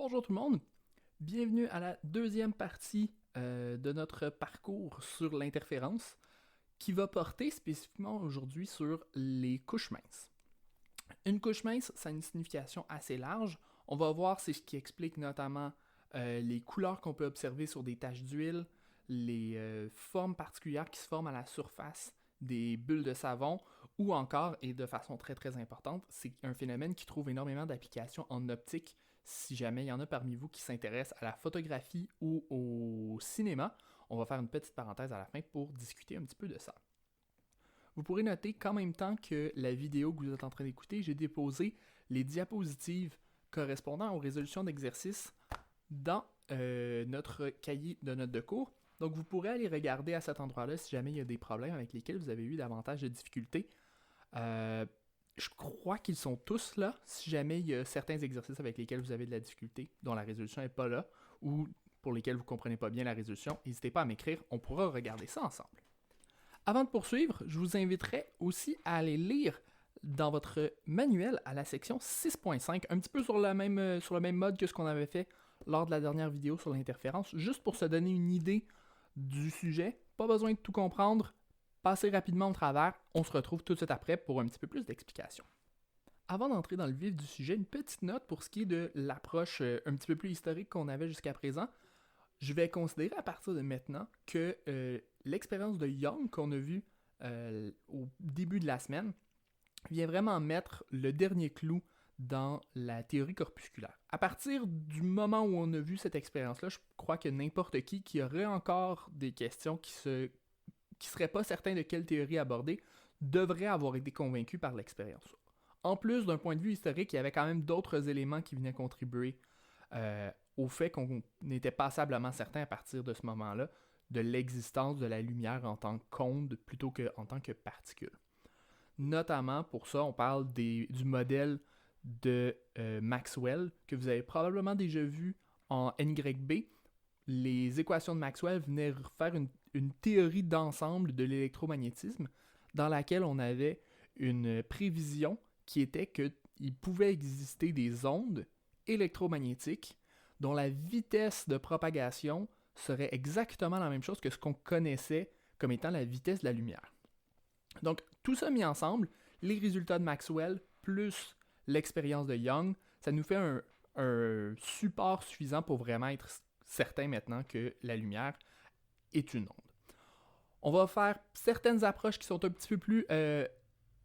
Bonjour tout le monde, bienvenue à la deuxième partie de notre parcours sur l'interférence qui va porter spécifiquement aujourd'hui sur les couches minces. Une couche mince, ça a une signification assez large. On va voir c'est ce qui explique notamment les couleurs qu'on peut observer sur des taches d'huile, les formes particulières qui se forment à la surface des bulles de savon, ou encore, et de façon très très importante, c'est un phénomène qui trouve énormément d'applications en optique. Si jamais il y en a parmi vous qui s'intéressent à la photographie ou au cinéma, on va faire une petite parenthèse à la fin pour discuter un petit peu de ça. Vous pourrez noter qu'en même temps que la vidéo que vous êtes en train d'écouter, j'ai déposé les diapositives correspondant aux résolutions d'exercices dans notre cahier de notes de cours. Donc vous pourrez aller regarder à cet endroit-là si jamais il y a des problèmes avec lesquels vous avez eu davantage de difficultés. Je crois qu'ils sont tous là. Si jamais il y a certains exercices avec lesquels vous avez de la difficulté, dont la résolution n'est pas là, ou pour lesquels vous ne comprenez pas bien la résolution, n'hésitez pas à m'écrire, on pourra regarder ça ensemble. Avant de poursuivre, je vous inviterai aussi à aller lire dans votre manuel à la section 6.5, un petit peu sur le même mode que ce qu'on avait fait lors de la dernière vidéo sur l'interférence, juste pour se donner une idée du sujet. Pas besoin de tout comprendre, passez rapidement au travers, on se retrouve tout de suite après pour un petit peu plus d'explications. Avant d'entrer dans le vif du sujet, une petite note pour ce qui est de l'approche un petit peu plus historique qu'on avait jusqu'à présent. Je vais considérer à partir de maintenant que l'expérience de Young qu'on a vue au début de la semaine vient vraiment mettre le dernier clou dans la théorie corpusculaire. À partir du moment où on a vu cette expérience-là, je crois que n'importe qui aurait encore des questions qui serait pas certain de quelle théorie aborder devrait avoir été convaincu par l'expérience. En plus, d'un point de vue historique, il y avait quand même d'autres éléments qui venaient contribuer au fait qu'on était passablement certain à partir de ce moment-là de l'existence de la lumière en tant qu'onde plutôt qu'en tant que particule. Notamment, pour ça, on parle du modèle de Maxwell, que vous avez probablement déjà vu en NYB. Les équations de Maxwell venaient faire une théorie d'ensemble de l'électromagnétisme dans laquelle on avait une prévision qui était qu'il pouvait exister des ondes électromagnétiques dont la vitesse de propagation serait exactement la même chose que ce qu'on connaissait comme étant la vitesse de la lumière. Donc, tout ça mis ensemble, les résultats de Maxwell plus l'expérience de Young, ça nous fait un support suffisant pour vraiment être certain maintenant que la lumière est une onde. On va faire certaines approches qui sont un petit peu plus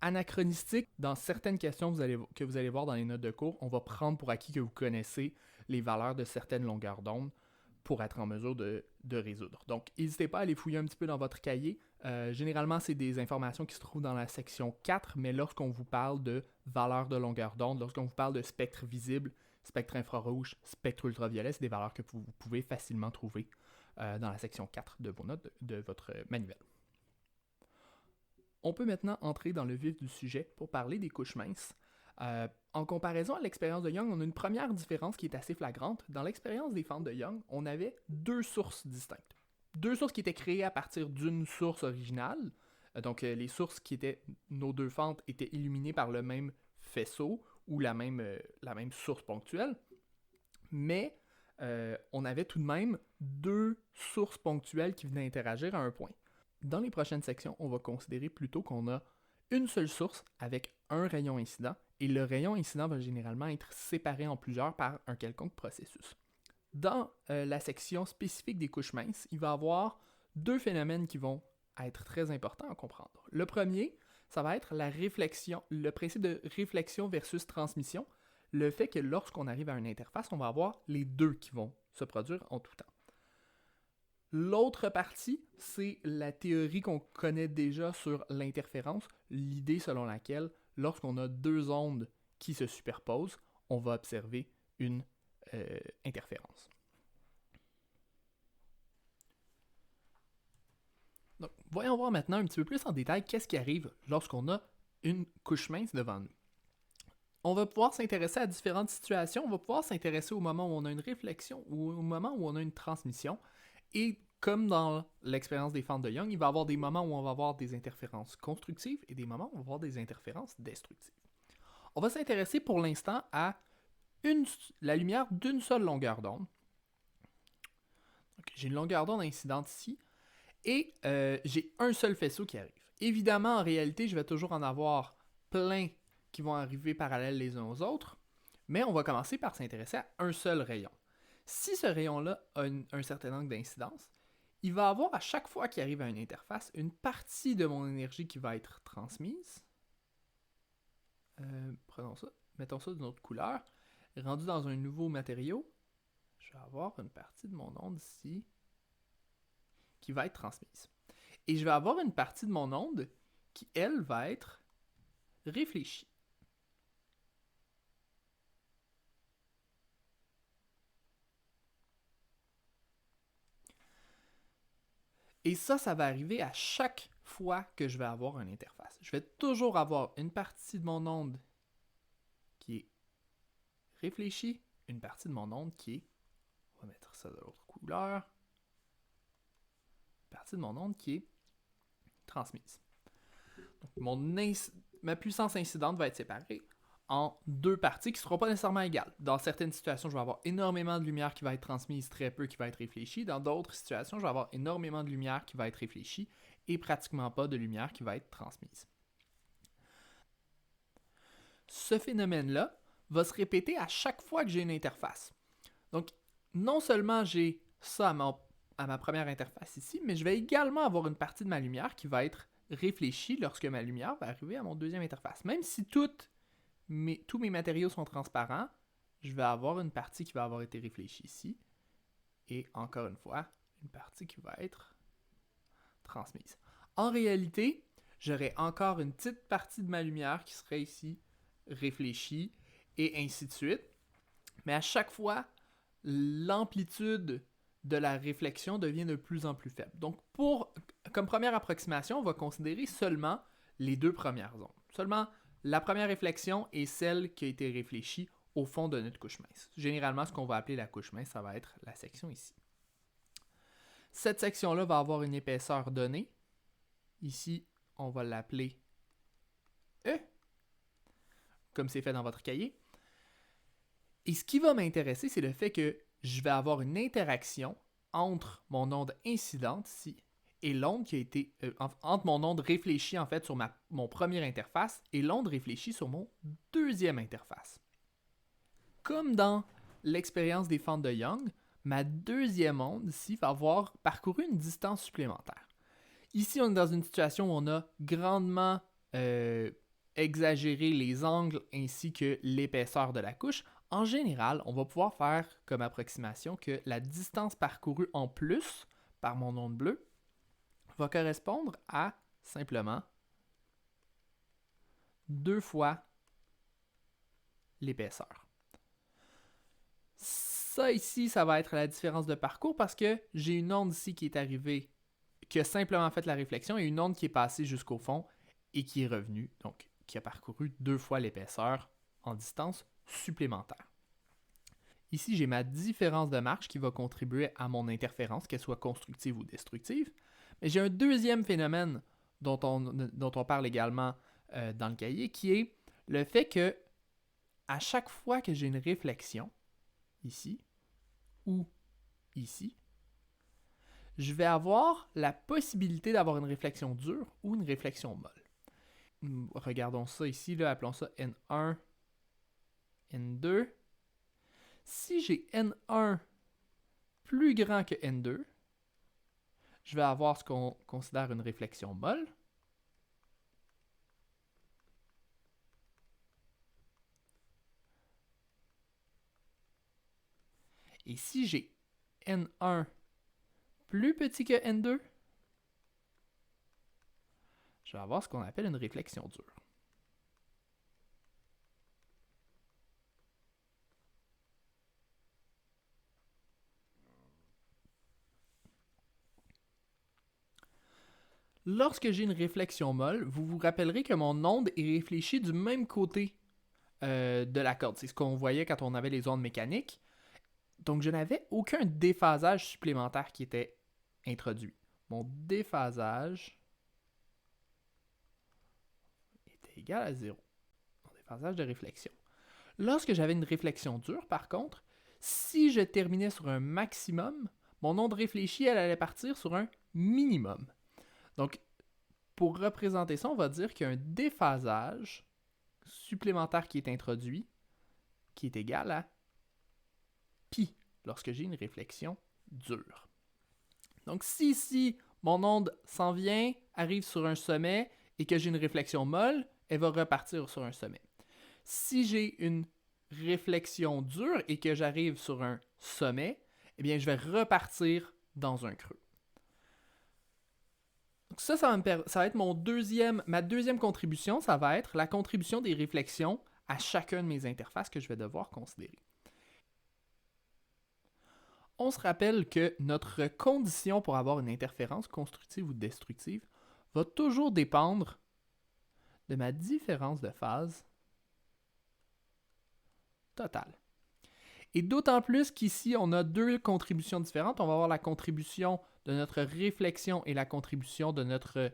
anachronistiques. Dans certaines questions que vous allez voir dans les notes de cours, on va prendre pour acquis que vous connaissez les valeurs de certaines longueurs d'onde pour être en mesure de résoudre. Donc, n'hésitez pas à aller fouiller un petit peu dans votre cahier. Généralement, c'est des informations qui se trouvent dans la section 4, mais lorsqu'on vous parle de valeurs de longueur d'onde, lorsqu'on vous parle de spectre visible, spectre infrarouge, spectre ultraviolet, c'est des valeurs que vous pouvez facilement trouver dans la section 4 de vos notes de votre manuel. On peut maintenant entrer dans le vif du sujet pour parler des couches minces. En comparaison à l'expérience de Young, on a une première différence qui est assez flagrante. Dans l'expérience des fentes de Young, on avait deux sources distinctes. Deux sources qui étaient créées à partir d'une source originale. Donc les sources qui étaient nos deux fentes étaient illuminées par le même faisceau ou la même source ponctuelle. Mais on avait tout de même deux sources ponctuelles qui venaient interagir à un point. Dans les prochaines sections, on va considérer plutôt qu'on a une seule source avec un rayon incident, et le rayon incident va généralement être séparé en plusieurs par un quelconque processus. Dans la section spécifique des couches minces, il va y avoir deux phénomènes qui vont être très importants à comprendre. Le premier, ça va être la réflexion, le principe de réflexion versus transmission, le fait que lorsqu'on arrive à une interface, on va avoir les deux qui vont se produire en tout temps. L'autre partie, c'est la théorie qu'on connaît déjà sur l'interférence, l'idée selon laquelle, lorsqu'on a deux ondes qui se superposent, on va observer une interférence. Donc, voyons voir maintenant un petit peu plus en détail qu'est-ce qui arrive lorsqu'on a une couche mince devant nous. On va pouvoir s'intéresser à différentes situations, on va pouvoir s'intéresser au moment où on a une réflexion ou au moment où on a une transmission, et comme dans l'expérience des fentes de Young, il va y avoir des moments où on va avoir des interférences constructives et des moments où on va avoir des interférences destructives. On va s'intéresser pour l'instant à la lumière d'une seule longueur d'onde. J'ai une longueur d'onde incidente ici, et j'ai un seul faisceau qui arrive. Évidemment, en réalité, je vais toujours en avoir plein qui vont arriver parallèles les uns aux autres, mais on va commencer par s'intéresser à un seul rayon. Si ce rayon-là a un certain angle d'incidence, il va avoir à chaque fois qu'il arrive à une interface, une partie de mon énergie qui va être transmise. Prenons ça, mettons ça d'une autre couleur. Rendu dans un nouveau matériau, je vais avoir une partie de mon onde ici qui va être transmise. Et je vais avoir une partie de mon onde qui, elle, va être réfléchie. Et ça va arriver à chaque fois que je vais avoir une interface. Je vais toujours avoir une partie de mon onde qui est réfléchie, une partie de mon onde qui est, on va mettre ça de l'autre couleur, une partie de mon onde qui est transmise. Donc, ma puissance incidente va être séparée en deux parties qui ne seront pas nécessairement égales. Dans certaines situations, je vais avoir énormément de lumière qui va être transmise, très peu qui va être réfléchie. Dans d'autres situations, je vais avoir énormément de lumière qui va être réfléchie et pratiquement pas de lumière qui va être transmise. Ce phénomène-là va se répéter à chaque fois que j'ai une interface. Donc, non seulement j'ai ça à ma première interface ici, mais je vais également avoir une partie de ma lumière qui va être réfléchie lorsque ma lumière va arriver à mon deuxième interface. Même si tous mes matériaux sont transparents, je vais avoir une partie qui va avoir été réfléchie ici, et encore une fois, une partie qui va être transmise. En réalité, j'aurai encore une petite partie de ma lumière qui serait ici réfléchie, et ainsi de suite. Mais à chaque fois, l'amplitude de la réflexion devient de plus en plus faible. Donc, comme première approximation, on va considérer seulement les deux premières ondes. Seulement la première réflexion est celle qui a été réfléchie au fond de notre couche mince. Généralement, ce qu'on va appeler la couche mince, ça va être la section ici. Cette section-là va avoir une épaisseur donnée. Ici, on va l'appeler E, comme c'est fait dans votre cahier. Et ce qui va m'intéresser, c'est le fait que je vais avoir une interaction entre mon onde incidente ici et l'onde qui a été entre mon onde réfléchie en fait sur mon première interface et l'onde réfléchie sur mon deuxième interface. Comme dans l'expérience des fentes de Young, ma deuxième onde ici va avoir parcouru une distance supplémentaire. Ici, on est dans une situation où on a grandement exagéré les angles ainsi que l'épaisseur de la couche. En général, on va pouvoir faire comme approximation que la distance parcourue en plus par mon onde bleue va correspondre à simplement 2 fois l'épaisseur. Ça ici, ça va être la différence de parcours parce que j'ai une onde ici qui est arrivée, qui a simplement fait la réflexion, et une onde qui est passée jusqu'au fond et qui est revenue, donc qui a parcouru 2 fois l'épaisseur en distance supplémentaire. Ici, j'ai ma différence de marche qui va contribuer à mon interférence, qu'elle soit constructive ou destructive. Mais j'ai un deuxième phénomène dont on parle également dans le cahier, qui est le fait que à chaque fois que j'ai une réflexion, ici ou ici, je vais avoir la possibilité d'avoir une réflexion dure ou une réflexion molle. Regardons ça ici, là, appelons ça N1, N2. Si j'ai N1 plus grand que N2, je vais avoir ce qu'on considère une réflexion molle. Et si j'ai N1 plus petit que N2, je vais avoir ce qu'on appelle une réflexion dure. Lorsque j'ai une réflexion molle, vous vous rappellerez que mon onde est réfléchie du même côté de la corde. C'est ce qu'on voyait quand on avait les ondes mécaniques. Donc, je n'avais aucun déphasage supplémentaire qui était introduit. Mon déphasage était égal à 0. Mon déphasage de réflexion. Lorsque j'avais une réflexion dure, par contre, si je terminais sur un maximum, mon onde réfléchie, elle allait partir sur un minimum. Donc, pour représenter ça, on va dire qu'il y a un déphasage supplémentaire qui est introduit, qui est égal à pi, lorsque j'ai une réflexion dure. Donc, si ici, mon onde s'en vient, arrive sur un sommet, et que j'ai une réflexion molle, elle va repartir sur un sommet. Si j'ai une réflexion dure et que j'arrive sur un sommet, eh bien, je vais repartir dans un creux. Donc ça va être ma deuxième contribution, ça va être la contribution des réflexions à chacun de mes interfaces que je vais devoir considérer. On se rappelle que notre condition pour avoir une interférence constructive ou destructive va toujours dépendre de ma différence de phase totale. Et d'autant plus qu'ici, on a deux contributions différentes. On va avoir la contribution de notre réflexion et la contribution de notre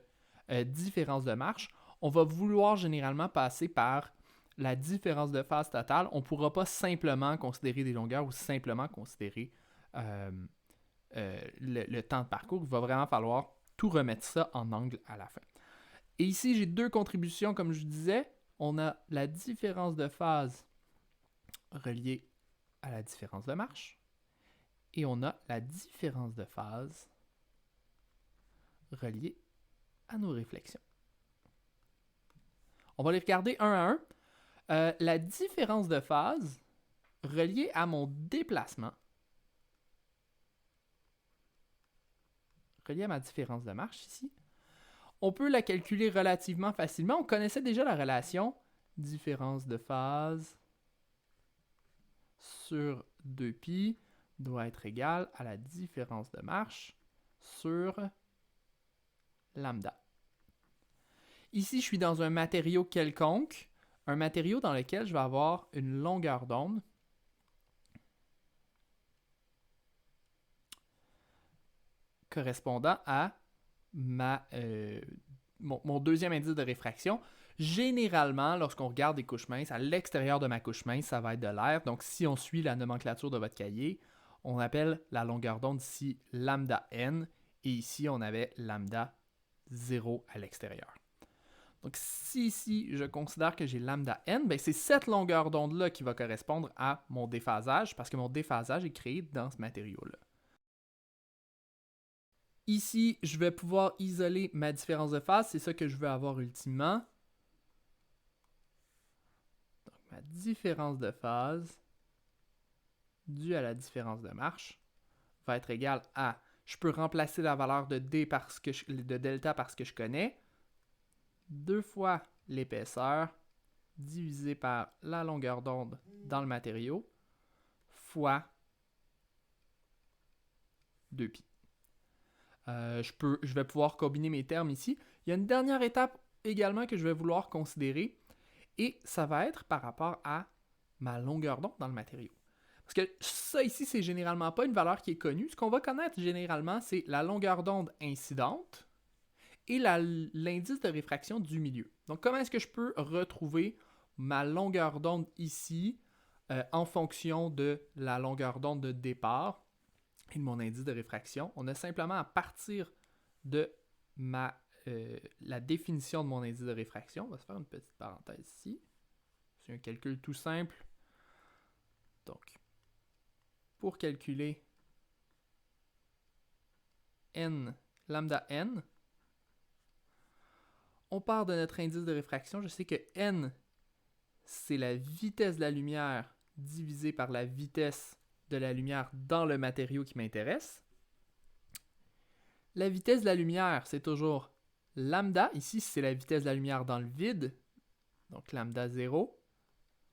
différence de marche. On va vouloir généralement passer par la différence de phase totale. On ne pourra pas simplement considérer des longueurs ou simplement considérer le temps de parcours. Il va vraiment falloir tout remettre ça en angle à la fin. Et ici, j'ai deux contributions, comme je disais. On a la différence de phase reliée à la différence de marche. Et on a la différence de phase reliée à nos réflexions. On va les regarder un à un. La différence de phase reliée à mon déplacement, reliée à ma différence de marche ici, on peut la calculer relativement facilement. On connaissait déjà la relation différence de phase sur 2π doit être égale à la différence de marche sur lambda. Ici, je suis dans un matériau quelconque, un matériau dans lequel je vais avoir une longueur d'onde correspondant à mon deuxième indice de réfraction. Généralement, lorsqu'on regarde des couches minces, à l'extérieur de ma couche mince, ça va être de l'air. Donc, si on suit la nomenclature de votre cahier, on appelle la longueur d'onde ici lambda n, et ici, on avait lambda 0 à l'extérieur. Donc, si ici, je considère que j'ai lambda n, ben c'est cette longueur d'onde-là qui va correspondre à mon déphasage, parce que mon déphasage est créé dans ce matériau-là. Ici, je vais pouvoir isoler ma différence de phase, c'est ça que je veux avoir ultimement. Donc, ma différence de phase due à la différence de marche va être égale à, je peux remplacer la valeur de de delta parce que je connais, 2 fois l'épaisseur divisé par la longueur d'onde dans le matériau fois 2π. Je vais pouvoir combiner mes termes ici. Il y a une dernière étape également que je vais vouloir considérer et ça va être par rapport à ma longueur d'onde dans le matériau. Parce que ça ici, c'est généralement pas une valeur qui est connue. Ce qu'on va connaître généralement, c'est la longueur d'onde incidente et l'indice de réfraction du milieu. Donc, comment est-ce que je peux retrouver ma longueur d'onde ici en fonction de la longueur d'onde de départ et de mon indice de réfraction? On a simplement à partir de la définition de mon indice de réfraction. On va se faire une petite parenthèse ici. C'est un calcul tout simple. Donc, pour calculer n, lambda n, on part de notre indice de réfraction. Je sais que n, c'est la vitesse de la lumière divisée par la vitesse de la lumière dans le matériau qui m'intéresse. La vitesse de la lumière, c'est toujours lambda. Ici, c'est la vitesse de la lumière dans le vide. Donc, lambda 0,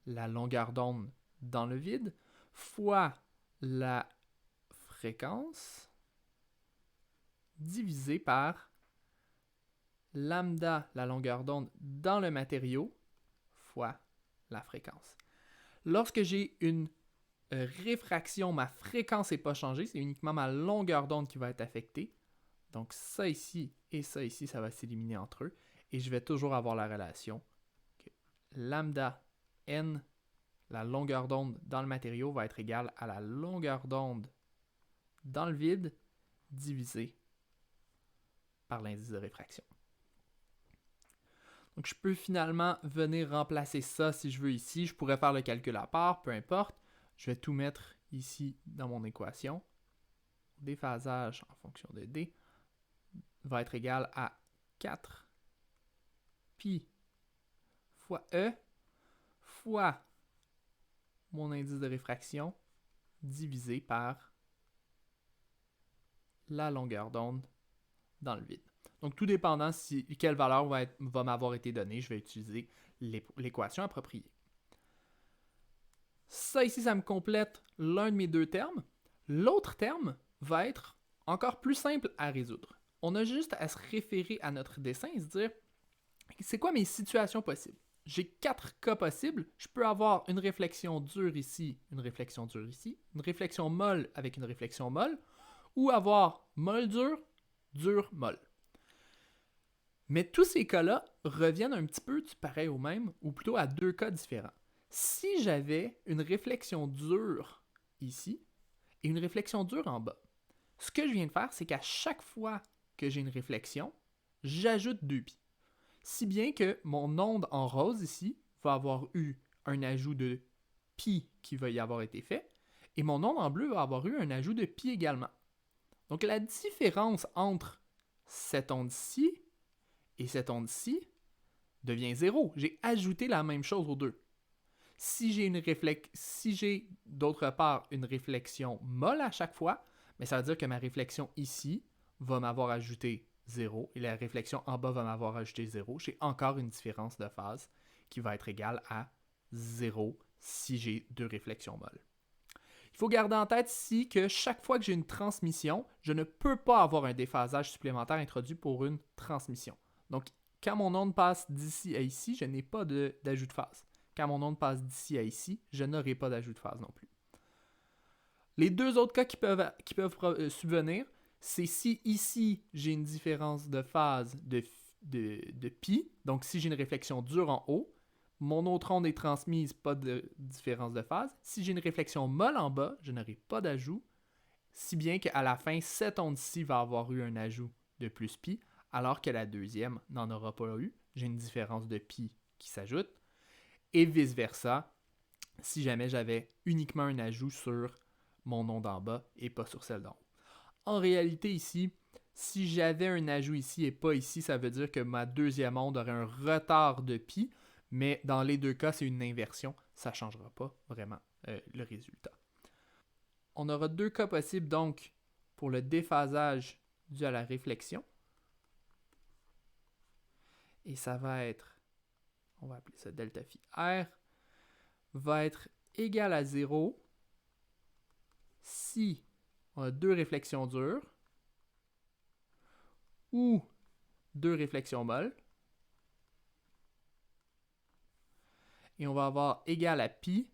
la longueur d'onde dans le vide, fois la fréquence divisé par lambda, la longueur d'onde dans le matériau, fois la fréquence. Lorsque j'ai une réfraction, ma fréquence n'est pas changée, c'est uniquement ma longueur d'onde qui va être affectée. Donc ça ici et ça ici, ça va s'éliminer entre eux. Et je vais toujours avoir la relation que lambda n la longueur d'onde dans le matériau va être égale à la longueur d'onde dans le vide divisé par l'indice de réfraction. Donc, je peux finalement venir remplacer ça si je veux ici. Je pourrais faire le calcul à part, peu importe. Je vais tout mettre ici dans mon équation. Déphasage en fonction de D va être égal à 4 pi fois E fois mon indice de réfraction divisé par la longueur d'onde dans le vide. Donc, tout dépendant quelle valeur va m'avoir été donnée, je vais utiliser l'équation appropriée. Ça ici, ça me complète l'un de mes deux termes. L'autre terme va être encore plus simple à résoudre. On a juste à se référer à notre dessin et se dire, c'est quoi mes situations possibles? J'ai 4 cas possibles. Je peux avoir une réflexion dure ici, une réflexion dure ici, une réflexion molle avec une réflexion molle, ou avoir molle dure, dure molle. Mais tous ces cas-là reviennent un petit peu du pareil au même, ou plutôt à 2 cas différents. Si j'avais une réflexion dure ici et une réflexion dure en bas, ce que je viens de faire, c'est qu'à chaque fois que j'ai une réflexion, j'ajoute 2π. Si bien que mon onde en rose ici va avoir eu un ajout de π qui va y avoir été fait, et mon onde en bleu va avoir eu un ajout de π également. Donc la différence entre cette onde-ci et cette onde-ci devient 0. J'ai ajouté la même chose aux deux. Si j'ai d'autre part une réflexion molle à chaque fois, mais ça veut dire que ma réflexion ici va m'avoir ajouté 0 et la réflexion en bas va m'avoir ajouté 0. J'ai encore une différence de phase qui va être égale à 0 si j'ai deux réflexions molles. Il faut garder en tête ici que chaque fois que j'ai une transmission, je ne peux pas avoir un déphasage supplémentaire introduit pour une transmission. Donc, quand mon onde passe d'ici à ici, je n'ai pas d'ajout de phase. Quand mon onde passe d'ici à ici, je n'aurai pas d'ajout de phase non plus. Les deux autres cas qui peuvent subvenir, c'est si ici, j'ai une différence de phase de π, donc si j'ai une réflexion dure en haut, mon autre onde est transmise, pas de différence de phase. Si j'ai une réflexion molle en bas, je n'aurai pas d'ajout, si bien qu'à la fin, cette onde-ci va avoir eu un ajout de plus π, alors que la deuxième n'en aura pas eu. J'ai une différence de π qui s'ajoute. Et vice-versa, si jamais j'avais uniquement un ajout sur mon onde en bas et pas sur celle d'en haut. En réalité ici, si j'avais un ajout ici et pas ici, ça veut dire que ma deuxième onde aurait un retard de π, mais dans les deux cas, c'est une inversion. Ça ne changera pas vraiment le résultat. On aura deux cas possibles donc pour le déphasage dû à la réflexion. Et ça va être, on va appeler ça delta phi r, va être égal à 0 si on a deux réflexions dures ou deux réflexions molles. Et on va avoir égal à π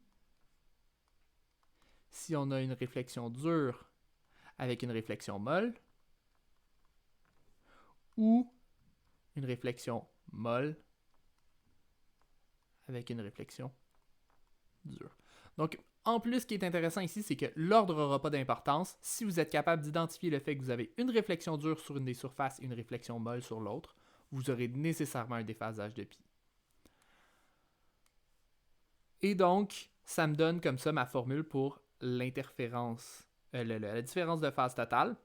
si on a une réflexion dure avec une réflexion molle ou une réflexion molle avec une réflexion dure. Donc, en plus, ce qui est intéressant ici, c'est que l'ordre n'aura pas d'importance. Si vous êtes capable d'identifier le fait que vous avez une réflexion dure sur une des surfaces et une réflexion molle sur l'autre, vous aurez nécessairement un déphasage de π. Et donc, ça me donne comme ça ma formule pour l'interférence, la différence de phase totale.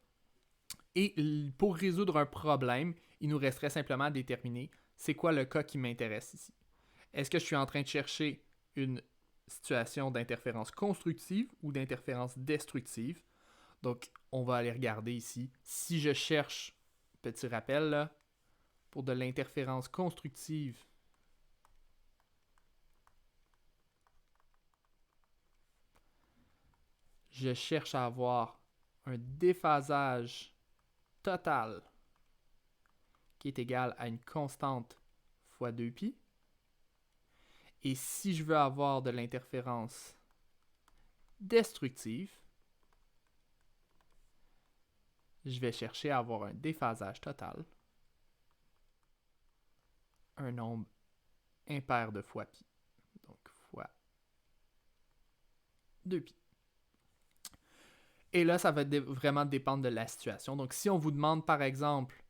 Et pour résoudre un problème, il nous resterait simplement à déterminer c'est quoi le cas qui m'intéresse ici. Est-ce que je suis en train de chercher une situation d'interférence constructive ou d'interférence destructive? Donc, on va aller regarder ici. Si je cherche, petit rappel là, pour de l'interférence constructive, je cherche à avoir un déphasage total qui est égal à une constante fois 2π. Et si je veux avoir de l'interférence destructive, je vais chercher à avoir un déphasage total, un nombre impair de fois π. Donc fois 2π. Et là, ça va vraiment dépendre de la situation. Donc, si on vous demande, par exemple,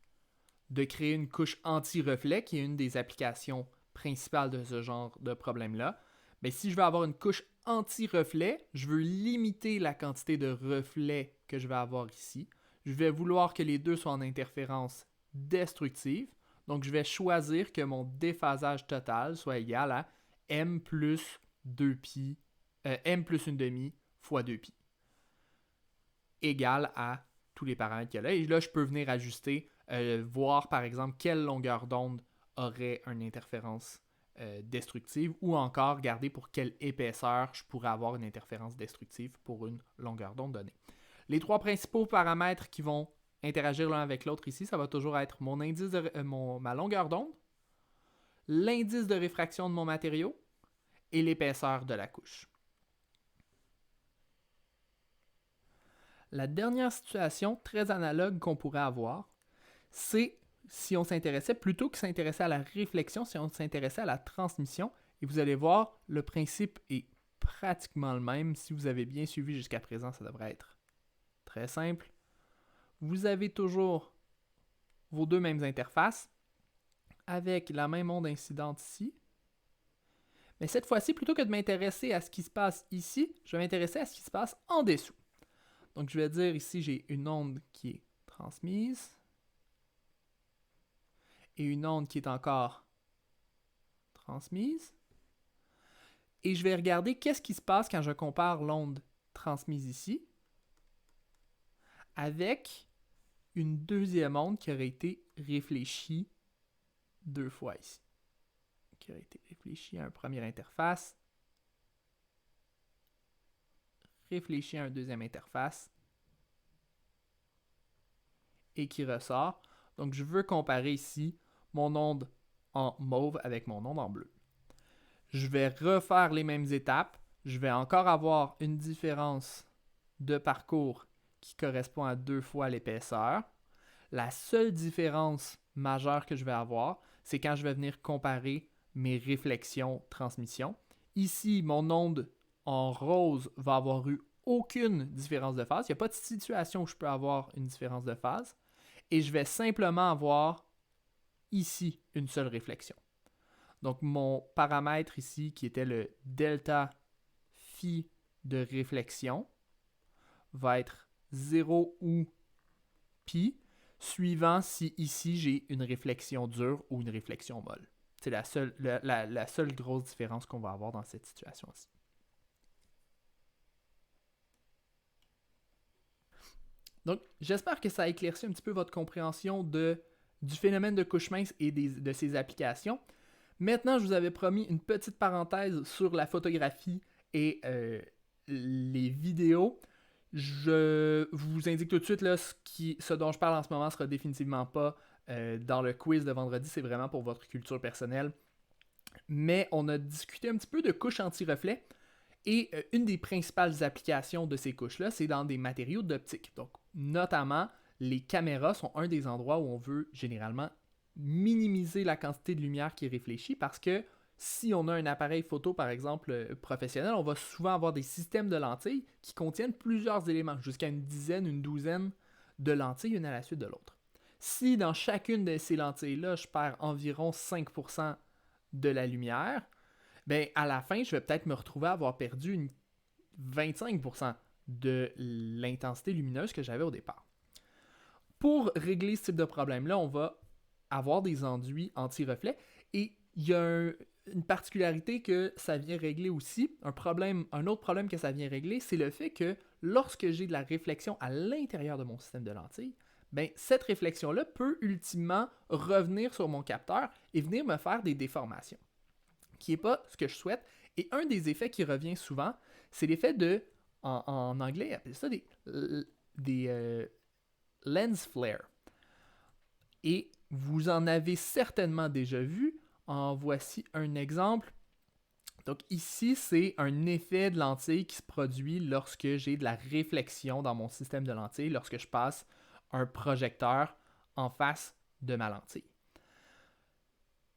de créer une couche anti-reflet, qui est une des applications principales de ce genre de problème-là, bien, si je veux avoir une couche anti-reflet, je veux limiter la quantité de reflets que je vais avoir ici. Je vais vouloir que les deux soient en interférence destructive. Donc, je vais choisir que mon déphasage total soit égal à m plus 2π, m plus 1/2 fois 2π, égal à tous les paramètres qu'il y a là. Et là, je peux venir ajuster, voir par exemple quelle longueur d'onde aurait une interférence destructive, ou encore regarder pour quelle épaisseur je pourrais avoir une interférence destructive pour une longueur d'onde donnée. Les trois principaux paramètres qui vont interagir l'un avec l'autre ici, ça va toujours être mon indice ma longueur d'onde, l'indice de réfraction de mon matériau et l'épaisseur de la couche. La dernière situation très analogue qu'on pourrait avoir, c'est si on s'intéressait, plutôt que s'intéresser à la réflexion, si on s'intéressait à la transmission. Et vous allez voir, le principe est pratiquement le même. Si vous avez bien suivi jusqu'à présent, ça devrait être très simple. Vous avez toujours vos deux mêmes interfaces avec la même onde incidente ici. Mais cette fois-ci, plutôt que de m'intéresser à ce qui se passe ici, je vais m'intéresser à ce qui se passe en dessous. Donc, je vais dire ici, j'ai une onde qui est transmise et une onde qui est encore transmise. Et je vais regarder qu'est-ce qui se passe quand je compare l'onde transmise ici avec une deuxième onde qui aurait été réfléchie deux fois ici. Qui aurait été réfléchie à une première interface, réfléchie à une deuxième interface et qui ressort. Donc, je veux comparer ici mon onde en mauve avec mon onde en bleu. Je vais refaire les mêmes étapes. Je vais encore avoir une différence de parcours qui correspond à 2 fois l'épaisseur. La seule différence majeure que je vais avoir, c'est quand je vais venir comparer mes réflexions-transmissions. Ici, mon onde en rose va avoir eu aucune différence de phase. Il n'y a pas de situation où je peux avoir une différence de phase. Et je vais simplement avoir ici une seule réflexion. Donc, mon paramètre ici, qui était le delta phi de réflexion, va être 0 ou pi, suivant si ici j'ai une réflexion dure ou une réflexion molle. C'est la seule grosse différence qu'on va avoir dans cette situation-ci. Donc, j'espère que ça a éclairci un petit peu votre compréhension du phénomène de couche mince et de ses applications. Maintenant, je vous avais promis une petite parenthèse sur la photographie et les vidéos. Je vous indique tout de suite, là, ce dont je parle en ce moment ne sera définitivement pas dans le quiz de vendredi, c'est vraiment pour votre culture personnelle. Mais on a discuté un petit peu de couches anti-reflet. Et une des principales applications de ces couches-là, c'est dans des matériaux d'optique. Donc, notamment, les caméras sont un des endroits où on veut généralement minimiser la quantité de lumière qui est réfléchie, parce que si on a un appareil photo, par exemple, professionnel, on va souvent avoir des systèmes de lentilles qui contiennent plusieurs éléments, jusqu'à une dizaine, une douzaine de lentilles, une à la suite de l'autre. Si dans chacune de ces lentilles-là, je perds environ 5% de la lumière, ben, à la fin, je vais peut-être me retrouver à avoir perdu 25% de l'intensité lumineuse que j'avais au départ. Pour régler ce type de problème-là, on va avoir des enduits anti-reflets, et il y a une particularité que ça vient régler aussi. Un autre problème que ça vient régler, c'est le fait que lorsque j'ai de la réflexion à l'intérieur de mon système de lentilles, ben, cette réflexion-là peut ultimement revenir sur mon capteur et venir me faire des déformations, qui n'est pas ce que je souhaite. Et un des effets qui revient souvent, c'est l'effet de, en anglais, ils appellent ça des lens flare. Et vous en avez certainement déjà vu. En voici un exemple. Donc ici, c'est un effet de lentille qui se produit lorsque j'ai de la réflexion dans mon système de lentilles, lorsque je passe un projecteur en face de ma lentille.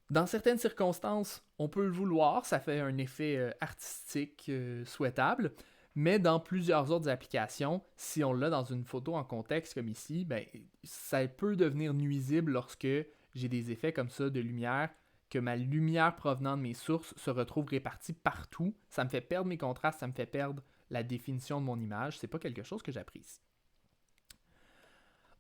Dans certaines circonstances, on peut le vouloir, ça fait un effet artistique souhaitable, Mais dans plusieurs autres applications, si on l'a dans une photo en contexte comme ici, ben, ça peut devenir nuisible lorsque j'ai des effets comme ça de lumière, que ma lumière provenant de mes sources se retrouve répartie partout. Ça me fait perdre mes contrastes, ça me fait perdre la définition de mon image. C'est pas quelque chose que j'apprécie.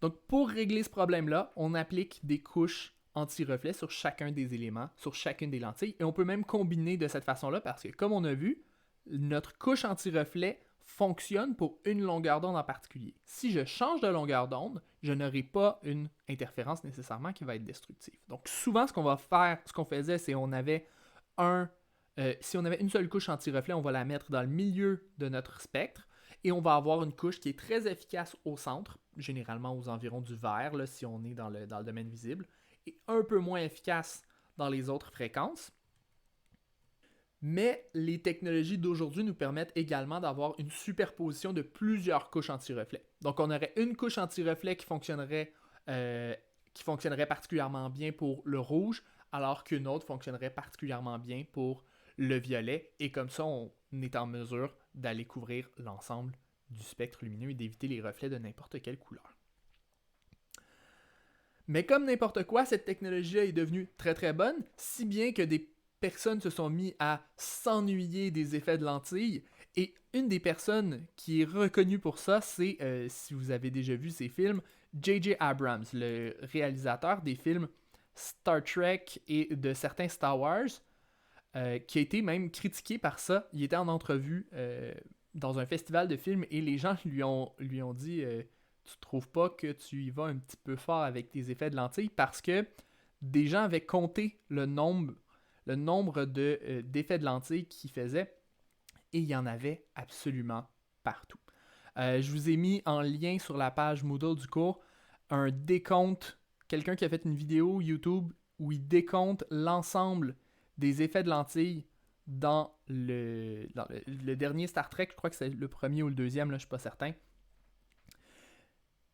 Donc pour régler ce problème-là, on applique des couches anti-reflet sur chacun des éléments, sur chacune des lentilles, et on peut même combiner de cette façon-là parce que, comme on a vu, notre couche anti-reflet fonctionne pour une longueur d'onde en particulier. Si je change de longueur d'onde, je n'aurai pas une interférence nécessairement qui va être destructive. Donc souvent, ce qu'on faisait, c'est si on avait une seule couche anti-reflet, on va la mettre dans le milieu de notre spectre et on va avoir une couche qui est très efficace au centre, généralement aux environs du vert, là, si on est dans le domaine visible, et un peu moins efficace dans les autres fréquences. Mais les technologies d'aujourd'hui nous permettent également d'avoir une superposition de plusieurs couches anti-reflet. Donc on aurait une couche anti-reflet qui fonctionnerait particulièrement bien pour le rouge, alors qu'une autre fonctionnerait particulièrement bien pour le violet. Et comme ça, on est en mesure d'aller couvrir l'ensemble du spectre lumineux et d'éviter les reflets de n'importe quelle couleur. Mais comme n'importe quoi, cette technologie-là est devenue très très bonne, si bien que des personnes se sont mis à s'ennuyer des effets de lentilles. Et une des personnes qui est reconnue pour ça, c'est, si vous avez déjà vu ces films, J.J. Abrams, le réalisateur des films Star Trek et de certains Star Wars, qui a été même critiqué par ça. Il était en entrevue dans un festival de films et les gens lui ont dit tu trouves pas que tu y vas un petit peu fort avec tes effets de lentilles, parce que des gens avaient compté le nombre d'effets de lentilles qu'il faisait et il y en avait absolument partout. Je vous ai mis en lien sur la page Moodle du cours un décompte, quelqu'un qui a fait une vidéo YouTube où il décompte l'ensemble des effets de lentilles dans le dernier Star Trek. Je crois que c'est le premier ou le deuxième, là, je ne suis pas certain.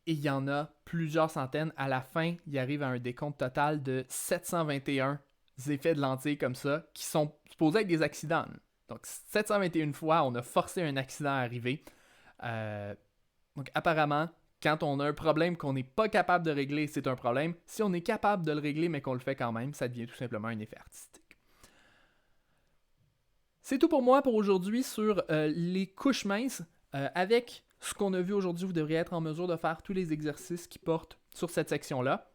Et il y en a plusieurs centaines. À la fin, il arrive à un décompte total de 721 effets de lentilles comme ça, qui sont supposés être des accidents. Donc 721 fois, on a forcé un accident à arriver. Donc apparemment, quand on a un problème qu'on n'est pas capable de régler, c'est un problème. Si on est capable de le régler, mais qu'on le fait quand même, ça devient tout simplement un effet artistique. C'est tout pour moi pour aujourd'hui sur les couches minces. Avec ce qu'on a vu aujourd'hui, vous devriez être en mesure de faire tous les exercices qui portent sur cette section-là.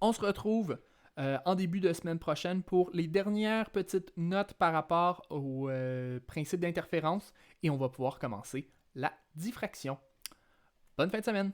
On se retrouve en début de semaine prochaine pour les dernières petites notes par rapport au principe d'interférence et on va pouvoir commencer la diffraction. Bonne fin de semaine!